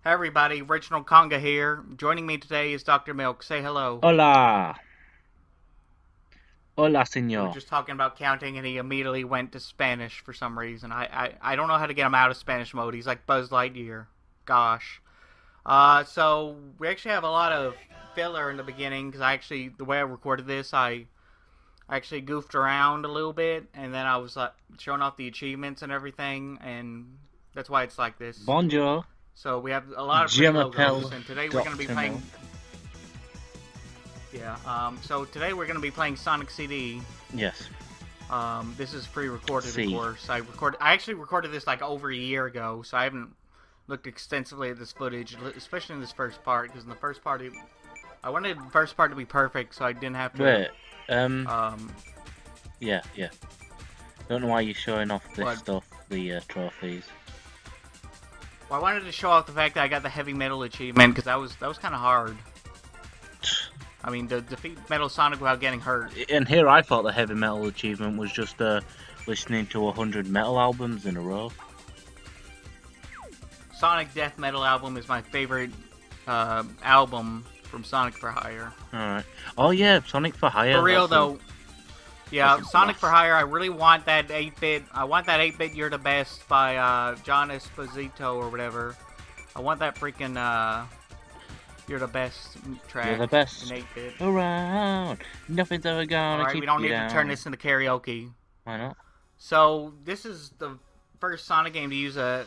Hey everybody, Reginald Konga here. Joining me today is Dr. Milk. Say hello. Hola, hola, We were señor. just talking about counting and he immediately went to Spanish for some reason. I don't know how to get him out of Spanish mode. He's like Buzz Lightyear. Gosh. So we actually have a lot of filler in the beginning because the way I recorded this, I actually goofed around a little bit and then I was like showing off the achievements and everything, and that's why it's like this. Bonjour. So we have a lot of Je pretty logos, m'appelle and today we're going to be Dr. playing. Milk. Yeah. So today we're going to be playing Sonic CD. Yes. This is pre-recorded, of C. course. I actually recorded this like over a year ago, so I haven't looked extensively at this footage, especially in this first part, because in the first part, I wanted the first part to be perfect, so I didn't have to. Wait, Um. yeah. Don't know why you're showing off this What? stuff, the trophies. Well, I wanted to show off the fact that I got the heavy metal achievement, because that was kind of hard. I mean, to defeat Metal Sonic without getting hurt. And here I thought the heavy metal achievement was just listening to 100 metal albums in a row. Sonic Death Metal album is my favorite album from Sonic for Hire. Alright. Oh yeah, Sonic for Hire. For real that's though, yeah, that's a Sonic for blast. Hire. I really want that 8-bit. I want that 8-bit "You're the Best" by John Esposito or whatever. I want that freaking "You're the Best" track. You're the best in 8-bit. around. Nothing's ever gonna All right, keep we don't you need down. to turn this into karaoke. Why not? So this is the first Sonic game to use a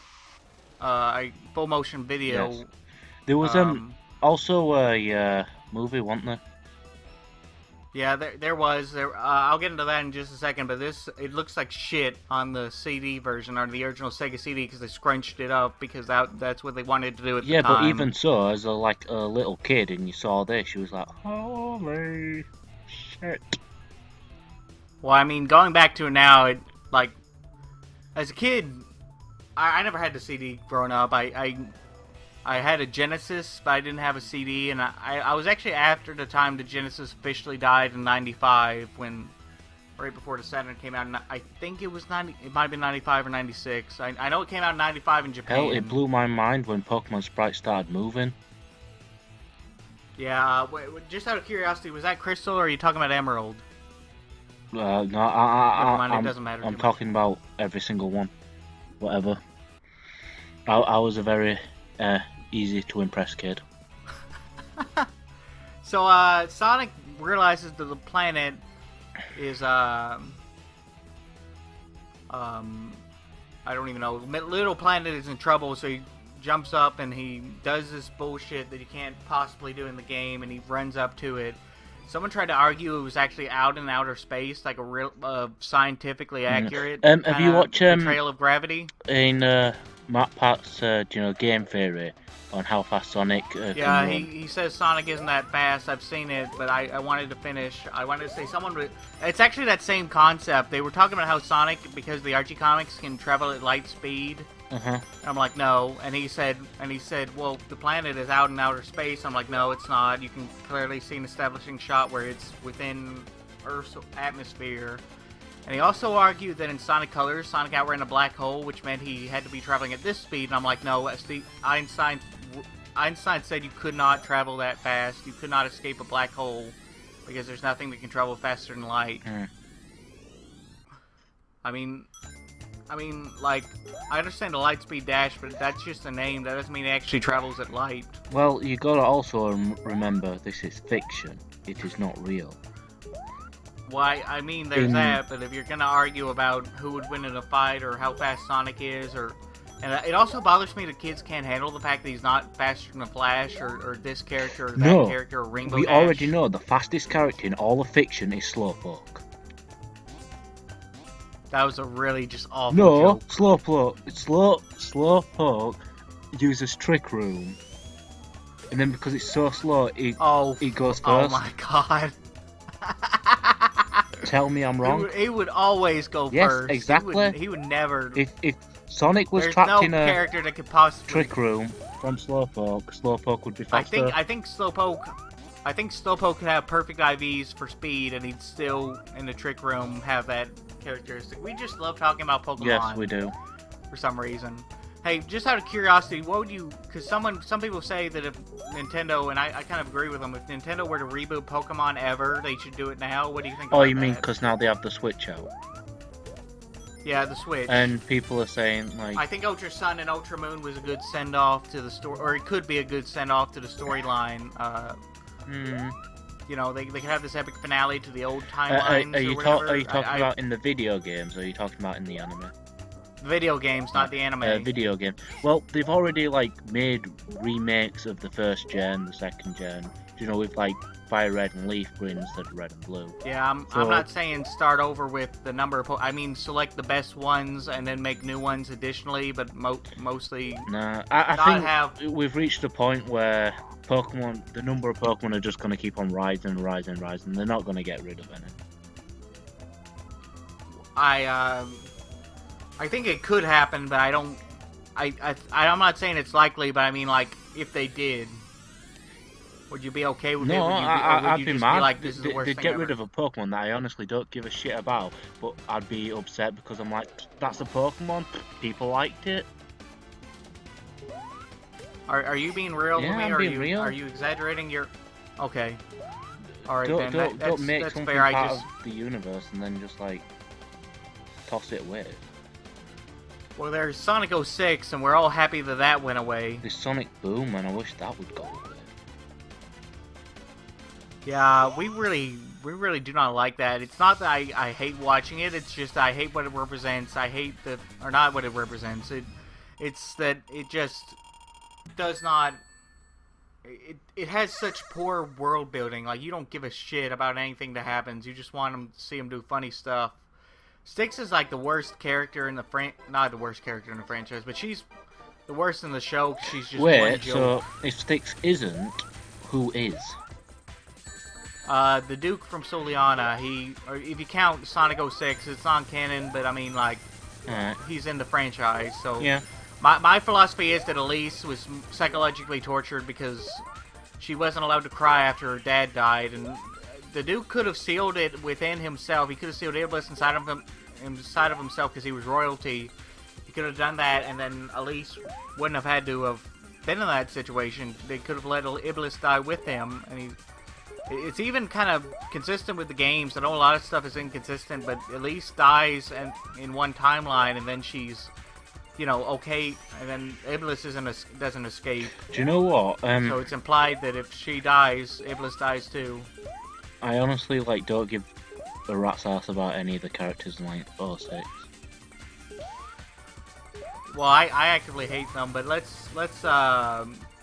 full motion video. Yes. There was also a movie, wasn't there? Yeah, there was. I'll get into that in just a second, but it looks like shit on the CD version, or the original Sega CD, because they scrunched it up, because that's what they wanted to do at the Yeah, but time. even so, as a little kid, and you saw this, you was like, holy shit. Well, I mean, going back to it now, as a kid, I never had the CD growing up. I had a Genesis, but I didn't have a CD, and I was actually after the time the Genesis officially died in '95, right before the Saturn came out. And I think it was it might have been '95 or '96. I know it came out in '95 in Japan. Hell, it blew my mind when Pokemon Sprite started moving. Yeah, just out of curiosity, was that Crystal, or are you talking about Emerald? No, Never mind, it doesn't matter. I'm talking about every single one. Whatever. I was a very easy to impress kid. So, Sonic realizes that the planet is, I don't even know. Little Planet is in trouble, so he jumps up and he does this bullshit that you can't possibly do in the game, and he runs up to it. Someone tried to argue it was actually out in outer space, like a real scientifically accurate Have you watched portrayal of gravity. in Matt Pat's game theory on how fast Sonic Yeah, can run? he says Sonic isn't that fast. I've seen it, but I wanted to finish. I wanted to say it's actually that same concept. They were talking about how Sonic, because the Archie comics, can travel at light speed. And I'm like, no. And he said, well, the planet is out in outer space. I'm like, no, it's not. You can clearly see an establishing shot where it's within Earth's atmosphere. And he also argued that in Sonic Colors, Sonic outran a black hole, which meant he had to be traveling at this speed. And I'm like, no, Einstein said you could not travel that fast. You could not escape a black hole because there's nothing that can travel faster than light. I mean, like, I understand the light speed dash, but that's just a name. That doesn't mean it actually travels at light. Well, you gotta also remember this is fiction. It is not real. Why? I mean, there's that, but if you're gonna argue about who would win in a fight or how fast Sonic is, and it also bothers me that kids can't handle the fact that he's not faster than the Flash or this character or that character or Rainbow We Dash. already know the fastest character in all of fiction is Slowpoke. That was a really just awful No, joke. Slowpoke uses Trick Room, and then because it's so slow, it goes first. Oh my god. Tell me I'm wrong. He would always go Yes, first. exactly. He would never. If Sonic was There's trapped no in a character that could possibly. Trick Room from Slowpoke would be faster. I think Slowpoke could have perfect IVs for speed, and he'd still in the Trick Room have that characteristic. We just love talking about Pokemon. Yes, we do. For some reason. Hey, just out of curiosity, what would you... Because some people say that if Nintendo, and I kind of agree with them, if Nintendo were to reboot Pokemon ever, they should do it now. What do you think about that? Oh, you mean because now they have the Switch out? Yeah, the Switch. And people are saying, like... I think Ultra Sun and Ultra Moon was a good send-off to the story, or it could be a good send-off to the storyline. You know, they could have this epic finale to the old timelines Are you talking I, about in the video games, or are you talking about in the anime? Video games, not the anime. Video game. Well, they've already, like, made remakes of the first gen, the second gen. You know, with, like, Fire Red and Leaf Green instead of Red and Blue. Yeah, I'm not saying start over with the number of... I mean, select the best ones and then make new ones additionally, but mostly... Nah, I think we've reached a point where Pokemon, the number of Pokemon are just going to keep on rising. They're not going to get rid of any. I think it could happen, but I don't... I'm not saying it's likely, but I mean, like, if they did... Would you be okay with it? I'd be mad. Like, this is the worst they'd thing get ever? rid of a Pokemon that I honestly don't give a shit about, but I'd be upset because I'm like, that's a Pokemon. People liked it. Are you being real with me? I'm being real. Are you exaggerating your... Okay. Alright then, don't make that's something fair. part of the universe and then just, like, toss it away. Well, there's Sonic 06, and we're all happy that that went away. There's Sonic Boom, and I wish that would go away. Yeah, we really do not like that. It's not that I hate watching it, it's just I hate what it represents. I hate the... Or not what it represents. It's that it just does not... It has such poor world building. Like, you don't give a shit about anything that happens. You just want to see them do funny stuff. Styx is like the worst character in the not the worst character in the franchise, but she's the worst in the show because she's just one joke. So if Styx isn't, who is? The Duke from Soliana. Or if you count Sonic 06, it's non-canon, but I mean, like, he's in the franchise. So yeah. My philosophy is that Elise was psychologically tortured because she wasn't allowed to cry after her dad died, and the Duke could have sealed it within himself. He could have sealed Iblis inside of himself because he was royalty. He could have done that, and then Elise wouldn't have had to have been in that situation. They could have let Iblis die with him, and it's even kind of consistent with the games. I know a lot of stuff is inconsistent, but Elise dies in one timeline, and then she's, you know, okay, and then Iblis doesn't escape. Do you know what? So it's implied that if she dies, Iblis dies too. I honestly, like, don't give a rat's ass about any of the characters in, like, 06. Well, I actively hate them, but let's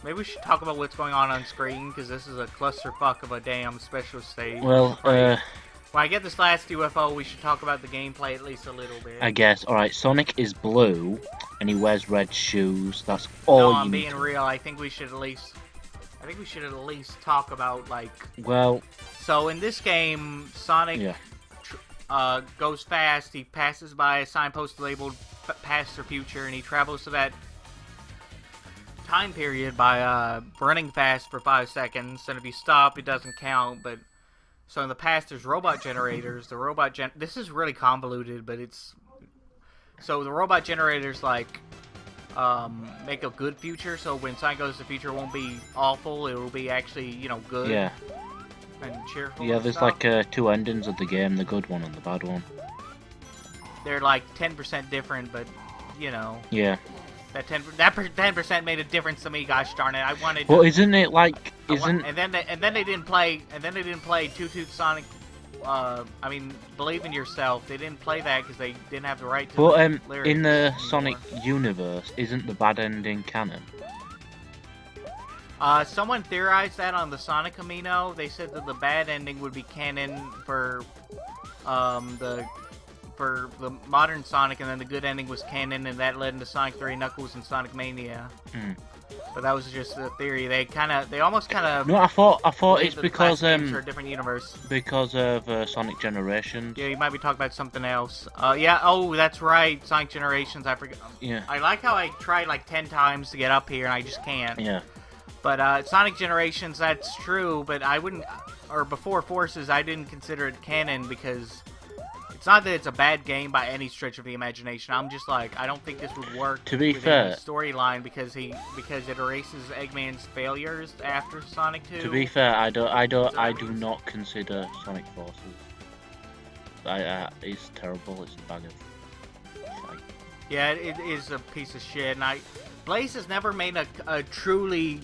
maybe we should talk about what's going on screen, because this is a clusterfuck of a damn special stage. Well, when I get this last UFO, we should talk about the gameplay at least a little bit. I guess. Alright, Sonic is blue, and he wears red shoes. That's all I'm being real. I think we should at least talk about, like... Well... So, in this game, Sonic goes fast. He passes by a signpost labeled past or future, and he travels to that time period by running fast for 5 seconds. And if you stop, it doesn't count. But so in the past, there's robot generators. This is really convoluted, but it's... So the robot generators, like... make a good future, so when Sonic goes to the future, it won't be awful, it will be actually, you know, good. Yeah. And cheerful. Yeah, and there's stuff. like 2 endings of the game, the good one and the bad one. They're like 10% different, but, you know. Yeah. That 10% made a difference to me, gosh darn it. I wanted Well, isn't it like, and then they didn't play Toot Toot Sonic. I mean, Believe in Yourself. They didn't play that because they didn't have the right to. But lyrics in the anymore. Sonic universe, isn't the bad ending canon? Someone theorized that on the Sonic Camino. They said that the bad ending would be canon for the modern Sonic, and then the good ending was canon, and that led into Sonic 3, Knuckles, and Sonic Mania. But that was just a theory. They almost kind of. No, I thought it's because a different universe. Because of Sonic Generations. Yeah, you might be talking about something else. Yeah. Oh, that's right. Sonic Generations. I forgot. Yeah. I like how I tried like 10 times to get up here, and I just can't. Yeah. But Sonic Generations, that's true. But I wouldn't. Or Before Forces, I didn't consider it canon because It's not that it's a bad game by any stretch of the imagination. I'm just like, I don't think this would work To be within fair, the storyline because it erases Eggman's failures after Sonic 2. to be fair, I do not consider Sonic Forces. It's terrible. It's a bag of shite. Yeah, it is a piece of shit. And Blaze has never made a truly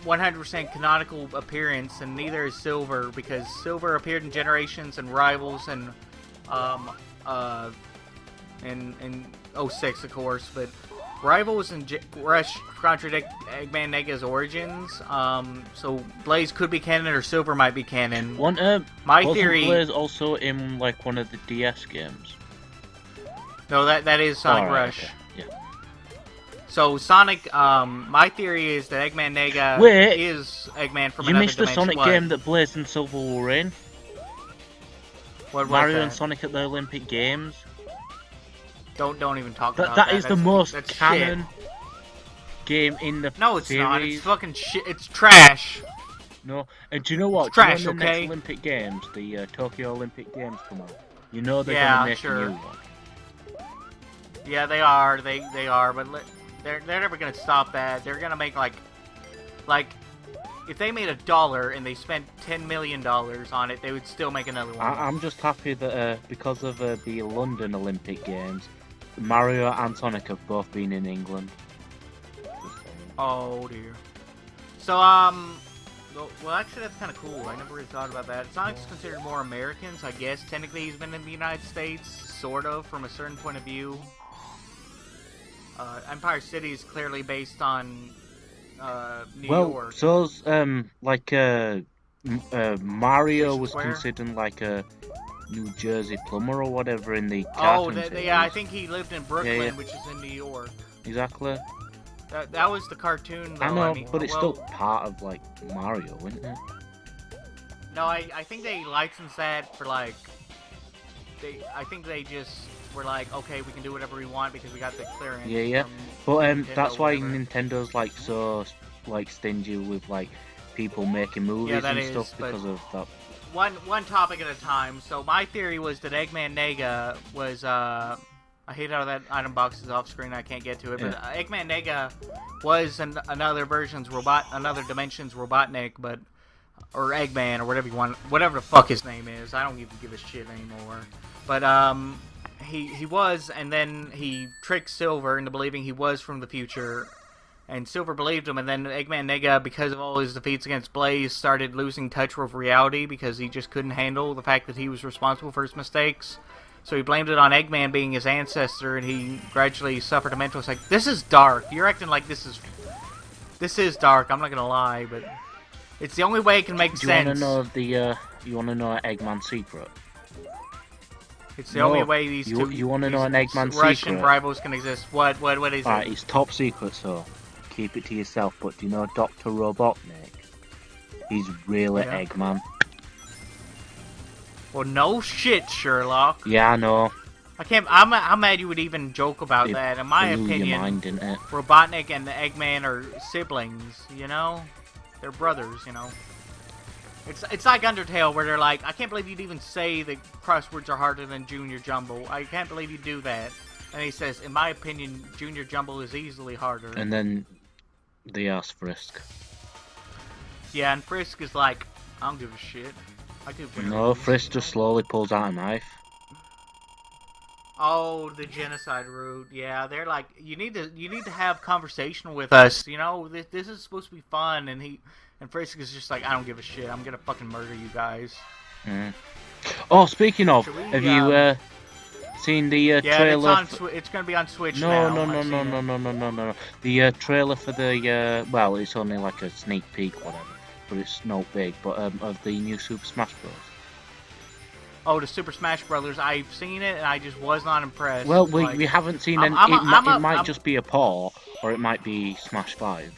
100% canonical appearance, and neither is Silver, because Silver appeared in Generations and Rivals and in 06, of course, but Rivals and Rush contradict Eggman Nega's origins, so Blaze could be canon or Silver might be canon. My theory... Blaze also in like one of the DS games? No, that is Sonic Rush. Okay. Yeah. So Sonic, my theory is that Eggman Nega is Eggman from another dimension. You missed the Sonic game that Blaze and Silver were in? What Mario and Sonic at the Olympic Games. Don't even talk about that. That is the most canon game in the No, it's series. not. It's fucking shit. It's trash. No, and do you know what? It's trash, do you know the okay? next Olympic Games, the Tokyo Olympic Games come up. You know they're gonna make a new one. Yeah, they are. They are, but they're never gonna stop that. They're gonna make like if they made $1 and they spent $10 million on it, they would still make another one. I'm just happy that because of the London Olympic Games, Mario and Sonic have both been in England. Oh dear. So well actually that's kind of cool. I never really thought about that. Sonic's considered more American, so I guess technically he's been in the United States, sort of, from a certain point of view. Empire City is clearly based on New York. So's Mario was considered like a New Jersey plumber or whatever in the cartoon series. Yeah, I think he lived in Brooklyn, yeah. which is in New York. Exactly. That was the cartoon, though. I know, but it's still part of like Mario, isn't it? No, I think they licensed that for like. I think they just were like, okay, we can do whatever we want because we got the clearance. Yeah. But that's why Nintendo's like so like stingy with like people making movies and stuff because of that. One topic at a time. So my theory was that Eggman Nega was I hate how that item box is off screen. I can't get to it, but Eggman Nega was another dimension's Robotnik, or Eggman, or whatever you want, whatever the fuck his name is. I don't even give a shit anymore. But he was, and then he tricked Silver into believing he was from the future, and Silver believed him, and then Eggman Nega, because of all his defeats against Blaze, started losing touch with reality because he just couldn't handle the fact that he was responsible for his mistakes. So he blamed it on Eggman being his ancestor, and he gradually suffered a mental... Like, this is dark. You're acting like this is dark, I'm not gonna lie, but it's the only way it can make sense. You wanna know Eggman's secret? It's the only way these two... You wanna know an Eggman secret? Russian rivals can exist. What is it? Alright, it's top secret, so keep it to yourself, but do you know Dr. Robotnik? He's really Eggman. Well, no shit, Sherlock. Yeah, I know. I'm mad you would even joke about that. In my opinion, your mind, didn't it? Robotnik and Eggman are siblings, you know? They're brothers, you know? It's like Undertale, where they're like, I can't believe you'd even say that crosswords are harder than Junior Jumble. I can't believe you do that. And he says, in my opinion, Junior Jumble is easily harder. And then they ask Frisk. Yeah, and Frisk is like, I don't give a shit. No, Frisk just slowly pulls out a knife. Oh, the genocide route. Yeah, they're like, you need to have conversation with us. You know, this is supposed to be fun, and Frisk is just like, I don't give a shit. I'm gonna fucking murder you guys. Mm. Oh, speaking of, have you seen the trailer? It's gonna be on Switch now. No. The trailer for the well, it's only like a sneak peek, whatever, but it's not big. But of the new Super Smash Bros. Oh, the Super Smash Brothers. I've seen it, and I just was not impressed. Well, we haven't seen any. It might just be a port, or it might be Smash 5.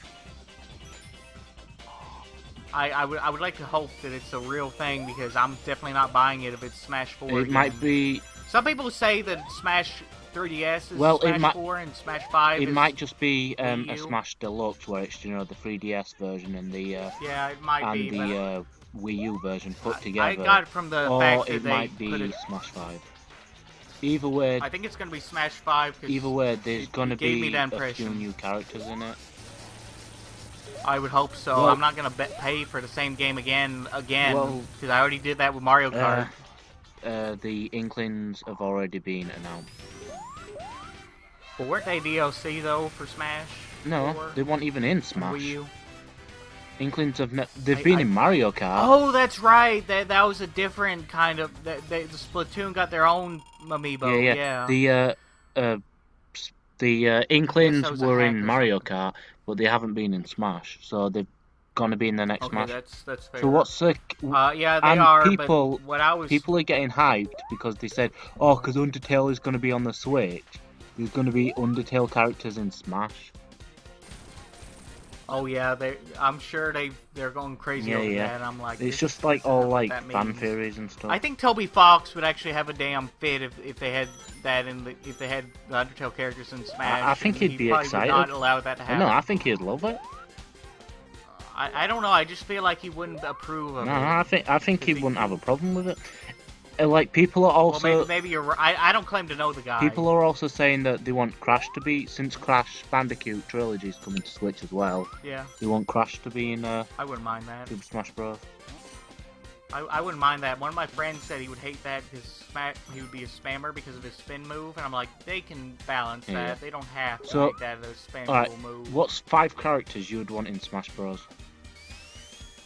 I would like to hope that it's a real thing, because I'm definitely not buying it if it's Smash 4. It might be... Some people say that Smash 3DS is Smash 4 and Smash 5 It might just be a Smash Deluxe, where it's, you know, the 3DS version and the... yeah, it might be, the Wii U version put together. I got it from the fact that it they might be put it... Smash 5. Either way, I think it's gonna be Smash 5. either way, there's gonna gave me be that a few impression. new characters in it. I would hope so. Well- I'm not gonna pay for the same game again, Well- because I already did that with Mario Kart. The Inklings have already been announced. But weren't they DLC though for Smash? No, 4? they weren't even in Wii Smash. U? Inklings have they've been in Mario Kart. Oh, that's right. That was a different kind of. The Splatoon got their own amiibo. Yeah. The Inklings that was a were hack in or Mario Kart, but they haven't been in Smash, so they're gonna be in the next Okay, Smash. that's fair. So what's the Yeah, they and are. people- But what I was. people are getting hyped because they said, oh, because Undertale is gonna be on the Switch. There's gonna be Undertale characters in Smash. Oh yeah, I'm sure they're going crazy over that. And I'm like, It's this just is like all like that fan means. theories and stuff. I think Toby Fox would actually have a damn fit if they had that if they had the Undertale characters in Smash. I think and he'd be probably excited. Would not allow that to happen. No, I think he'd love it. I don't know. I just feel like he wouldn't approve of No, it. I think he wouldn't have a problem with it. Like people are also Well, maybe you're right. I don't claim to know the guy. people are also saying that they want Crash to be, since Crash Bandicoot Trilogy is coming to Switch as well. Yeah, They want Crash to be in I wouldn't mind that. Super Smash Bros. I wouldn't mind that. One of my friends said he would hate that because he would be a spammer because of his spin move, and I'm like, they can balance Yeah. that. They don't have to So, make that a spam alright, move. What's 5 characters you would want in Smash Bros.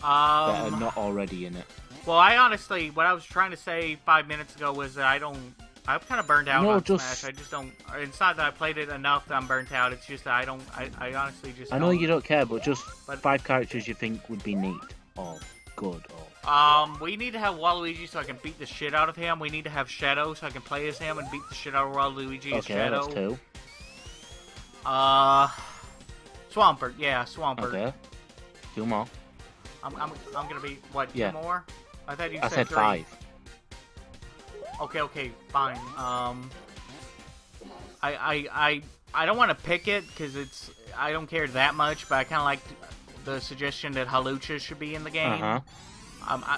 That are not already in it? Well, I honestly, what I was trying to say 5 minutes ago was that I'm kind of burned out on Smash. I just don't. It's not that I played it enough that I'm burnt out. It's just that I don't. I honestly just. I know you don't care, but just But- 5 characters you think would be neat or good or. We need to have Waluigi so I can beat the shit out of him. We need to have Shadow so I can play as him and beat the shit out of Waluigi as Okay, Shadow. that's 2. Swampert. Yeah, Swampert. Okay. 2 more. I'm gonna be what? Yeah. 2 more? I thought you I said 3. 5. Okay, fine. I don't want to pick it because I don't care that much, but I kind of like the suggestion that Halucha should be in the game.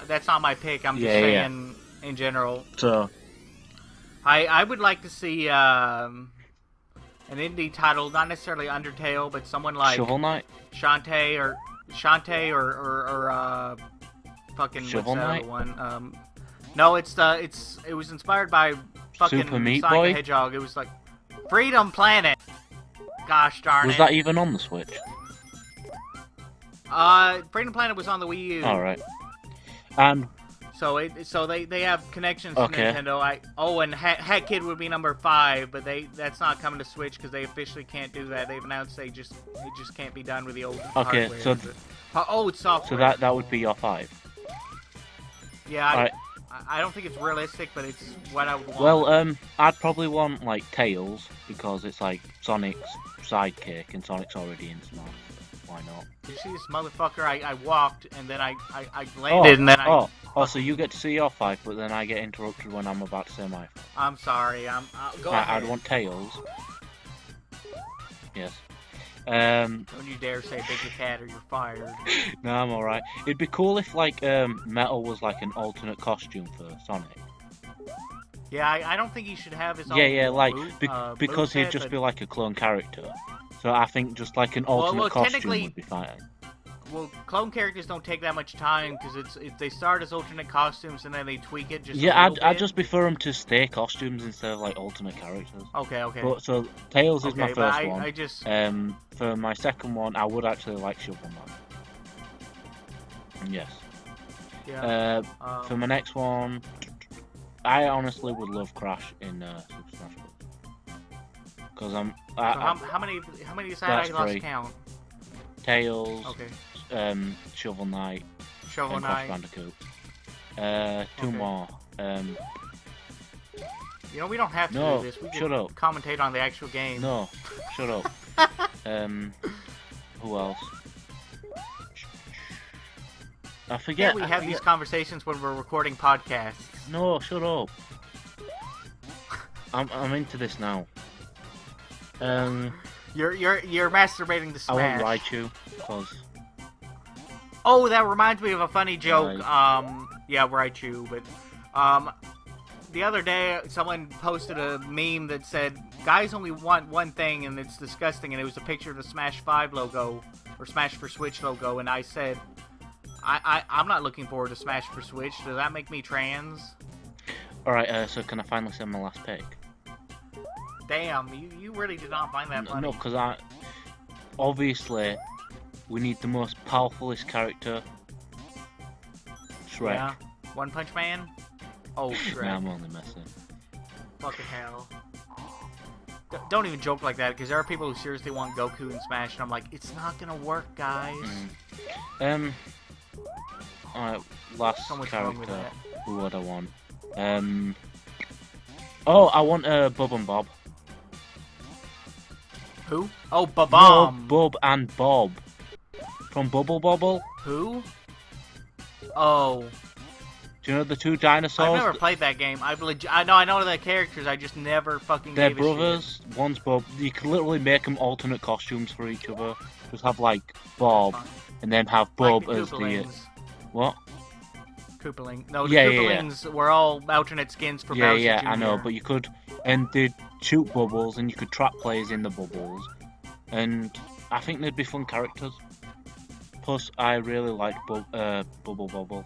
That's not my pick. I'm just saying in general. So. I would like to see an indie title, not necessarily Undertale, but someone like Shovel Knight? Shantae or fucking Shovel what's the Knight? other one? No, it was inspired by fucking Super Meat Sonic Boy? the Hedgehog. It was like Freedom Planet. Gosh darn Was it. that even on the Switch? Freedom Planet was on the Wii U. Alright. And So they have connections Okay. to Nintendo. And Hat Kid would be number 5, but that's not coming to Switch because they officially can't do that. They've announced it just can't be done with the old Okay, hardware. so it's software. so that would be your 5. Yeah, Alright. I don't think it's realistic, but it's what I would want. Well, I'd probably want like Tails because it's like Sonic's sidekick and Sonic's already in Smash. Why not? You see this motherfucker? I walked and then I landed and then so you get to see your 5, but then I get interrupted when I'm about to say my 5. I'm sorry. Go ahead. I'd want Tails. Yes. Don't you dare say Big the Cat or you're fired. No, I'm alright. It'd be cool if like Metal was like an alternate costume for Sonic. Yeah, I don't think he should have his own. Because he'd just be like a clone character. So I think just like an alternate costume would be fine. Well, clone characters don't take that much time because they start as alternate costumes and then they tweak it just. I'd just prefer them to stay costumes instead of like alternate characters. Okay. But so Tails is my first one. I just. For my second one, I would actually like Shovel Knight. Yes. Yeah. For my next one, I honestly would love Crash in Super Smash Bros. Because how many is that? I lost 3. count. Tails. Okay. Shovel Knight. Shovel and Knight. Crash Bandicoot. 2 more. We don't have to No, do this. We shut can up. commentate on the actual game. No, shut up. Who else? I forget. We have these conversations when we're recording podcasts. No, shut up. I'm into this now. You're masturbating to Smash. I want Raichu, because... Oh, that reminds me of a funny joke. Right. Yeah, Raichu, but the other day, someone posted a meme that said, "Guys only want one thing, and it's disgusting." And it was a picture of the Smash 5 logo or Smash for Switch logo, and I said, "I'm not looking forward to Smash for Switch. Does that make me trans?" All right. So can I finally send my last pick? Damn, you really did not find that funny. No, because obviously we need the most powerfulest character. Shrek. Yeah. One Punch Man? Oh, Shrek. Nah, I'm only messing. Fucking hell. Don't even joke like that, because there are people who seriously want Goku in Smash, and I'm like, it's not gonna work, guys. Alright, last So much wrong with character. that. Who would I want? Oh, I want Bub and Bob. Who? Oh, Babam. No, Bub and Bob. From Bubble Bobble. Who? Oh. Do you know the two dinosaurs? I've never played that game. I know the characters, I just never fucking They're gave brothers. a shit. One's Bob. You can literally make them alternate costumes for each other. Just have like Bob, and then have Bob like the as the Koopalings. what? Koopaling. No, the Yeah, Koopalings were all alternate skins for Yeah, Bowser yeah, Jr. I know, but you could, and they'd shoot bubbles, and you could trap players in the bubbles, and I think they'd be fun characters. Plus, I really like Bubble Bobble.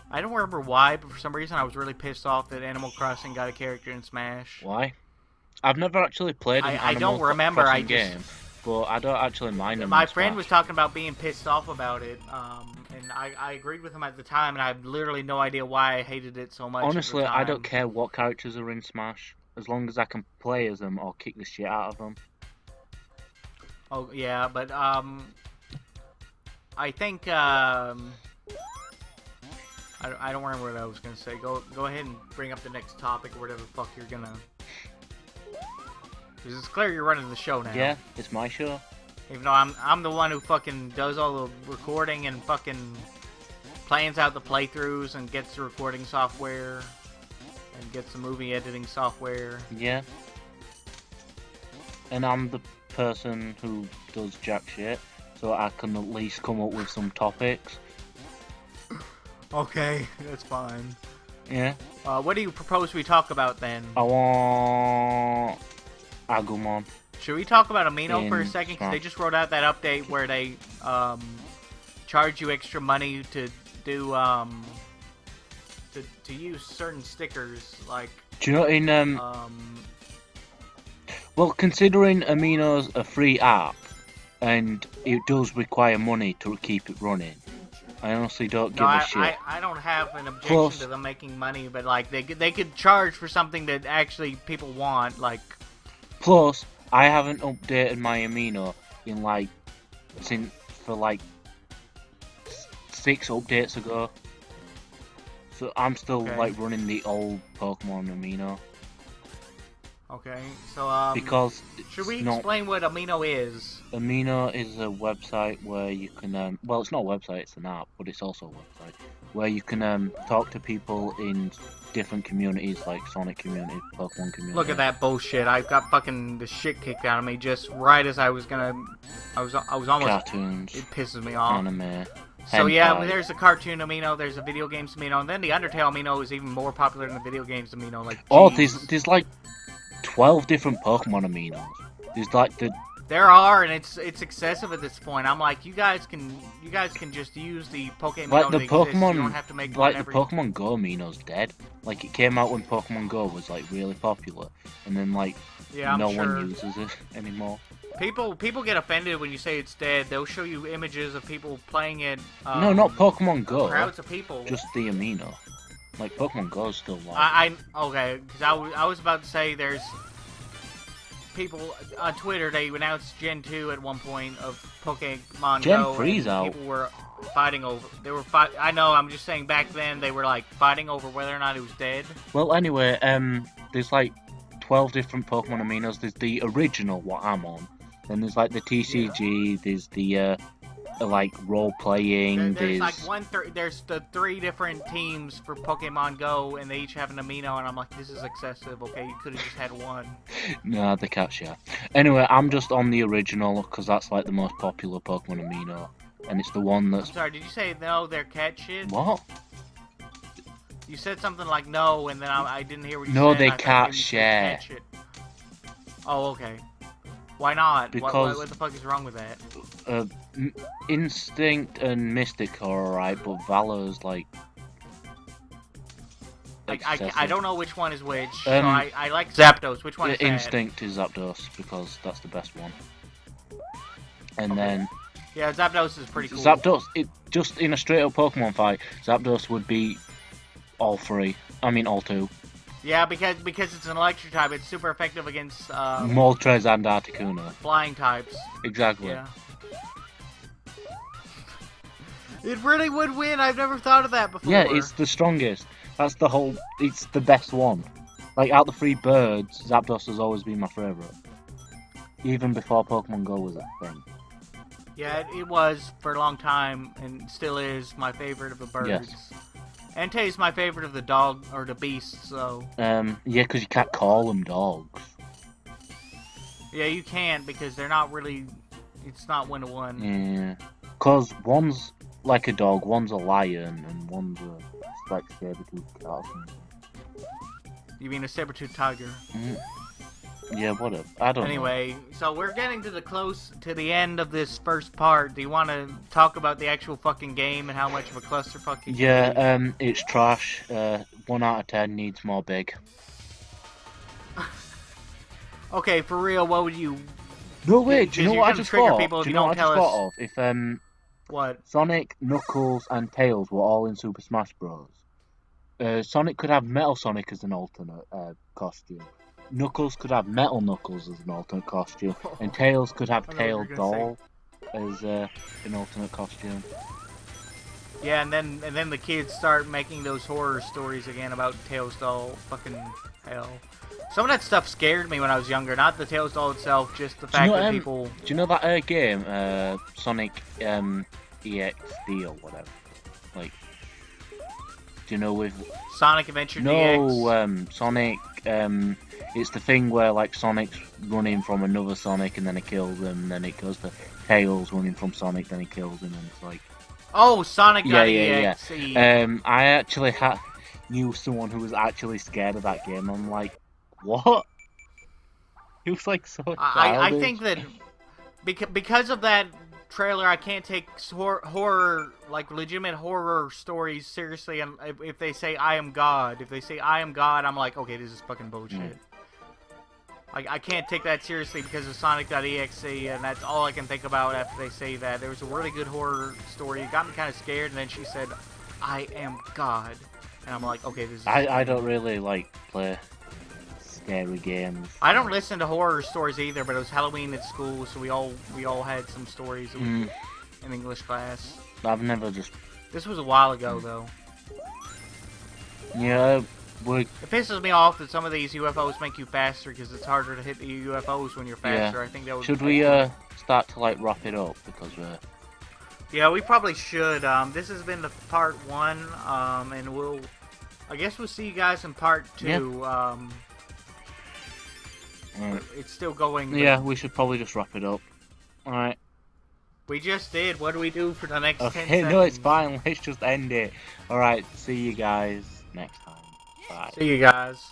I don't remember why, but for some reason I was really pissed off that Animal Crossing got a character in Smash. Why? I've never actually played an I don't Animal remember, Crossing I just- game, but I don't actually mind them. My in friend Smash. was talking about being pissed off about it, and I agreed with him at the time, and I have literally no idea why I hated it so much. at the Honestly, I don't time. care what characters are in Smash, as long as I can play as them or kick the shit out of them. Oh yeah, but I think I don't remember what I was gonna say. Go ahead and bring up the next topic or whatever the fuck you're gonna. Because it's clear you're running the show now. Yeah, it's my show. Even though I'm the one who fucking does all the recording and fucking plans out the playthroughs and gets the recording software and gets the movie editing software. Yeah. And I'm the person who does jack shit, so I can at least come up with some topics. Okay, that's fine. Yeah. What do you propose we talk about then? I want Agumon. Should we talk about Amino for a In second? Because they Smash. just wrote out that update where they charge you extra money to do to use certain stickers like Do you know in well, considering Amino's a free app and it does require money to keep it running, I honestly don't give a shit. I don't have an objection Plus- to them making money, but like they could charge for something that actually people want, like. Plus, I haven't updated my Amino in like for like 6 updates ago. So I'm still Okay. like running the old Pokemon Amino Okay, so because should we it's not. explain what Amino is? Amino is a website where you can well, it's not a website, it's an app, but it's also a website where you can talk to people in different communities like Sonic community, Pokemon community. Look at that bullshit! I got fucking the shit kicked out of me just right as I was gonna. I was almost. Cartoons, It pisses me off. anime. So yeah, hentai. there's a cartoon Amino, there's a video games Amino, and then the Undertale Amino is even more popular than the video games Amino. Like, Oh, jeez. there's like 12 different Pokemon Aminos. There's like the There are, and it's excessive at this point. I'm like, you guys can just use the Pokemon like the that exists. Pokemon You don't have to make like one the every. Pokemon Go Amino's dead. Like it came out when Pokemon Go was like really popular, and then like Yeah, I'm no sure. one uses it anymore. People get offended when you say it's dead. They'll show you images of people playing it. No, not Pokemon Go. Crowds of people. Just the Amino. Like Pokemon Go's still live. I okay, because I was about to say there's people on Twitter. They announced Gen 2 at one point of Pokemon Gen Go. 3's and out. People were fighting over. They were fight. I know. I'm just saying back then they were like fighting over whether or not it was dead. Well, anyway, there's like 12 different Pokemon Aminos. There's the original, what I'm on. Then there's like the TCG. There's the like role playing. There's like there's the 3 different teams for Pokemon Go, and they each have an Amino, and I'm like, this is excessive. Okay, you could have just had one. Nah, the cat shit. Anyway, I'm just on the original because that's like the most popular Pokemon Amino, and it's the one I'm that's sorry, did you say no? They're cat shit. what? You said something like no, and then I didn't hear what you No, said. they I thought can't maybe you said share. catch it. Oh, okay. Why not? Because what the fuck is wrong with that? Instinct and Mystic are alright, but Valor's like. I don't know which one is which. So I like Zapdos. Which one is that? Instinct is Zapdos because that's the best one. And then. Yeah, Zapdos is pretty cool. Zapdos, just in a straight up Pokemon fight, Zapdos would beat all three. I mean, all two. Yeah, because it's an electric type, it's super effective against Moltres and Articuno. Flying types. Exactly. Yeah. It really would win. I've never thought of that before. Yeah, it's the strongest. That's the whole. It's the best one. Like out the three birds, Zapdos has always been my favorite. Even before Pokemon Go was a thing. Yeah, it was for a long time, and still is my favorite of the birds. Yes. Entei is my favorite of the dog or the beasts, so. Yeah, because you can't call them dogs. Yeah, you can't because they're not really. It's not 1-to-1. Yeah, because one's like a dog, one's a lion, and one's a like saber-toothed cat or something. You mean a saber-toothed tiger? Yeah, whatever. I don't know. Anyway, so we're getting to the end of this first part. Do you want to talk about the actual fucking game and how much of a clusterfuck it Yeah, it's trash. 1 out of 10 needs more big. Okay, for real, what would you... No, wait, do you know what I just thought? People do you know what I just thought of? If, What? Sonic, Knuckles, and Tails were all in Super Smash Bros. Sonic could have Metal Sonic as an alternate costume. Knuckles could have Metal Knuckles as an alternate costume, and Tails could have Tail Doll as an alternate costume. Yeah, and then the kids start making those horror stories again about Tails Doll. Fucking hell. Some of that stuff scared me when I was younger. Not the Tails Doll itself, just the fact that people... Do you know that game, Sonic EXD or whatever? Like, do you know with... Sonic Adventure DX? No, Sonic... it's the thing where like Sonic's running from another Sonic and then it kills him, and then it goes to Tails running from Sonic, then he kills him, and it's like... Oh, Sonic yeah. I actually knew someone who was actually scared of that game. I'm like, what? He was like so childish. I think that because of that trailer, I can't take horror, like legitimate horror stories seriously. And if they say I am God, I'm like, okay, this is fucking bullshit. I can't take that seriously because of Sonic.exe, and that's all I can think about after they say that. There was a really good horror story. It got me kind of scared, and then she said, I am God. And I'm like, okay, this is... I don't really, like, play scary games. I don't listen to horror stories either, but it was Halloween at school, so we all had some stories in English class. I've never just... This was a while ago, though. Yeah, it pisses me off that some of these UFOs make you faster because it's harder to hit the UFOs when you're faster. Yeah. I think that would. Should we start to like wrap it up because we're... Yeah, we probably should. This has been the part 1, and I guess we'll see you guys in part 2. Yeah. It's still going. Yeah, we should probably just wrap it up. All right. We just did. What do we do for the next 10 seconds? No, it's fine. Let's just end it. All right. See you guys next time. Bye. See you guys.